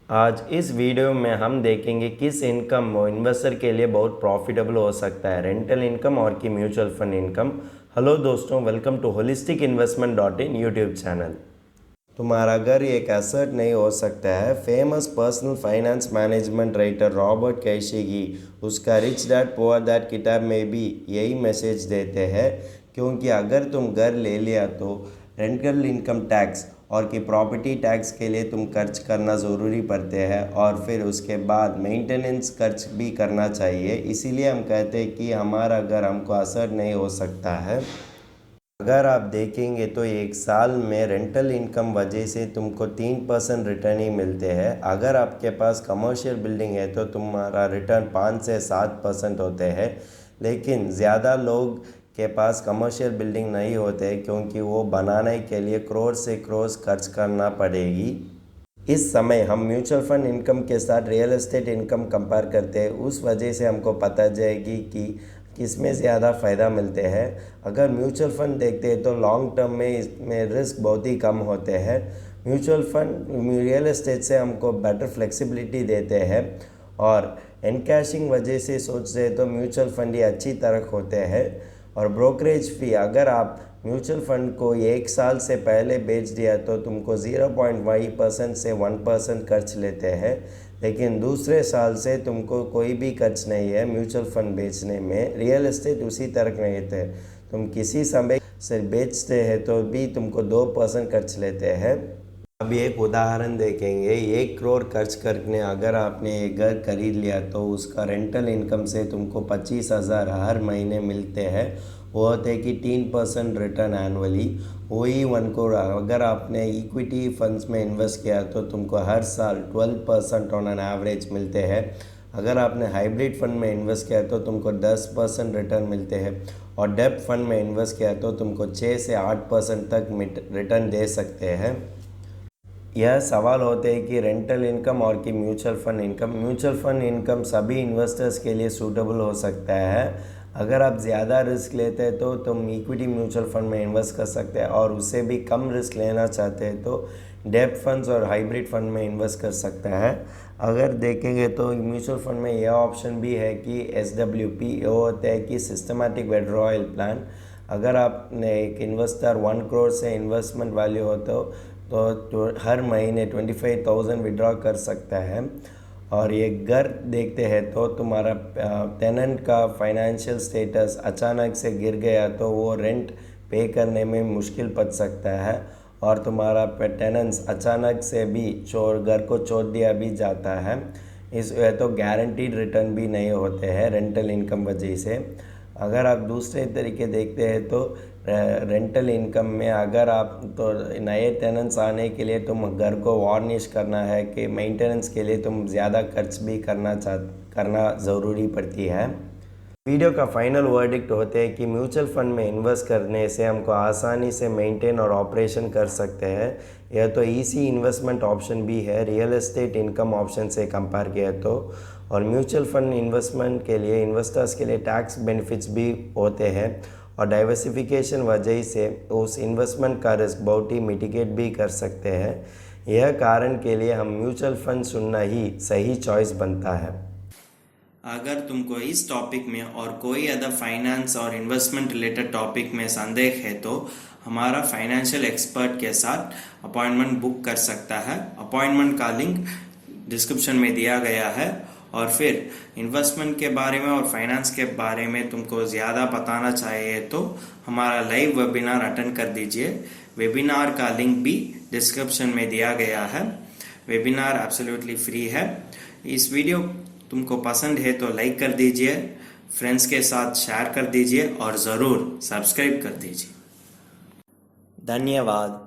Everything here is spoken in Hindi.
आज इस वीडियो में हम देखेंगे किस इनकम इन्वेस्टर के लिए बहुत प्रॉफिटेबल हो सकता है, रेंटल इनकम और की म्यूचुअल फंड इनकम। हेलो दोस्तों, welcome to holistic investment dot in YouTube channel. तुम्हारा घर एक एसेट नहीं हो सकता है। Famous personal finance management writer Robert Kiyosaki उसका रिच डैड पुअर डैड किताब में भी यही मैसेज देते हैं, क्योंकि अगर तुम घर ले लिया तो रेंटल इनकम टैक्स और कि प्रॉपर्टी टैक्स के लिए तुम खर्च करना ज़रूरी पड़ते हैं और फिर उसके बाद मेंटेनेंस खर्च भी करना चाहिए। इसीलिए हम कहते हैं कि हमारा घर हमको असर नहीं हो सकता है। अगर आप देखेंगे तो एक साल में रेंटल इनकम वजह से तुमको 3% रिटर्न ही मिलते हैं। अगर आपके पास कमर्शियल बिल्डिंग है तो तुम्हारा रिटर्न 5 से 7% होते हैं, लेकिन ज़्यादा लोग के पास कमर्शियल बिल्डिंग नहीं होते क्योंकि वो बनाने के लिए करोड़ से करोड़ खर्च करना पड़ेगी। इस समय हम म्यूचुअल फंड इनकम के साथ रियल एस्टेट इनकम कंपेयर करते हैं, उस वजह से हमको पता जाएगी कि किसमें ज़्यादा फ़ायदा मिलते हैं। अगर म्यूचुअल फंड देखते हैं तो लॉन्ग टर्म में इसमें रिस्क बहुत ही कम होते हैं। म्यूचुअल फंड रियल एस्टेट से हमको बेटर फ्लेक्सिबिलिटी देते हैं और एनकैशिंग वजह से सोचते हैं तो म्यूचुअल फंड ही अच्छी तरह होते हैं। और ब्रोकरेज फ़ी, अगर आप म्यूचुअल फंड को एक साल से पहले बेच दिया तो तुमको 0.5% से 1% खर्च लेते हैं, लेकिन दूसरे साल से तुमको कोई भी खर्च नहीं है म्यूचुअल फंड बेचने में। रियल एस्टेट उसी तरह नहीं थे, तुम किसी समय से बेचते हैं तो भी तुमको 2% खर्च लेते हैं। अब एक उदाहरण देखेंगे। 1 करोड़ खर्च करके अगर आपने एक घर खरीद लिया तो उसका रेंटल इनकम से तुमको 25,000 हर महीने मिलते हैं। वो होते हैं कि 3% रिटर्न एनुअली। वही 1 करोड़ अगर आपने इक्विटी फंड्स में इन्वेस्ट किया तो तुमको हर साल 12% ऑन एन एवरेज मिलते हैं। अगर आपने हाइब्रिड फंड में इन्वेस्ट किया तो तुमको 10% रिटर्न मिलते हैं और डेब्ट फंड में इन्वेस्ट किया तो तुमको 6 से 8% तक रिटर्न दे सकते हैं। यह सवाल होते हैं कि रेंटल इनकम और कि म्यूचुअल फंड इनकम सभी इन्वेस्टर्स के लिए सूटेबल हो सकता है। अगर आप ज़्यादा रिस्क लेते हैं तो तुम इक्विटी म्यूचुअल फंड में इन्वेस्ट कर सकते हैं और उससे भी कम रिस्क लेना चाहते हैं तो डेब्ट फंड्स और हाइब्रिड फंड में इन्वेस्ट कर सकते हैं। अगर देखेंगे तो म्यूचुअल फंड में यह ऑप्शन भी है कि SWP, ये होता है कि सिस्टमैटिक विड्रॉयल प्लान। अगर आपने एक इन्वेस्टर 1 करोड़ से इन्वेस्टमेंट वैल्यू हो तो हर महीने 25,000 विड्रॉ कर सकता है। और ये घर देखते हैं तो तुम्हारा टेनेंट का फाइनेंशियल स्टेटस अचानक से गिर गया तो वो रेंट पे करने में मुश्किल पड़ सकता है और तुम्हारा टेनेंट्स अचानक से भी घर को छोड़ दिया भी जाता है। इस तो गारंटीड रिटर्न भी नहीं होते हैं रेंटल इनकम वजह से। अगर आप दूसरे तरीके देखते हैं तो रेंटल इनकम में अगर आप तो नए टेनेंट्स आने के लिए तुम घर को वार्निश करना है कि मेंटेनेंस के लिए तुम ज़्यादा खर्च भी करना ज़रूरी पड़ती है। वीडियो का फाइनल वर्डिक्ट होते हैं कि म्यूचुअल फंड में इन्वेस्ट करने से हमको आसानी से मेंटेन और ऑपरेशन कर सकते हैं। यह तो इजी इन्वेस्टमेंट ऑप्शन भी है रियल एस्टेट इनकम ऑप्शन से कंपेयर किया तो। और म्यूचुअल फंड इन्वेस्टमेंट के लिए इन्वेस्टर्स के लिए टैक्स बेनिफिट्स भी होते हैं और डाइवर्सिफिकेशन वजह से उस इन्वेस्टमेंट का रिस्क बहुत ही मिटिगेट भी कर सकते हैं। यह कारण के लिए हम म्यूचुअल फंड चुनना ही सही चॉइस बनता है। अगर तुमको इस टॉपिक में और कोई अदर फाइनेंस और इन्वेस्टमेंट रिलेटेड टॉपिक में संदेह है तो हमारा फाइनेंशियल एक्सपर्ट के साथ अपॉइंटमेंट बुक कर सकता है। अपॉइंटमेंट का लिंक डिस्क्रिप्शन में दिया गया है। और फिर इन्वेस्टमेंट के बारे में और फाइनेंस के बारे में तुमको ज़्यादा बताना चाहिए तो हमारा लाइव वेबिनार अटेंड कर दीजिए। वेबिनार का लिंक भी डिस्क्रिप्शन में दिया गया है। वेबिनार एब्सोल्युटली फ्री है। इस वीडियो तुमको पसंद है तो लाइक कर दीजिए, फ्रेंड्स के साथ शेयर कर दीजिए और ज़रूर सब्सक्राइब कर दीजिए। धन्यवाद।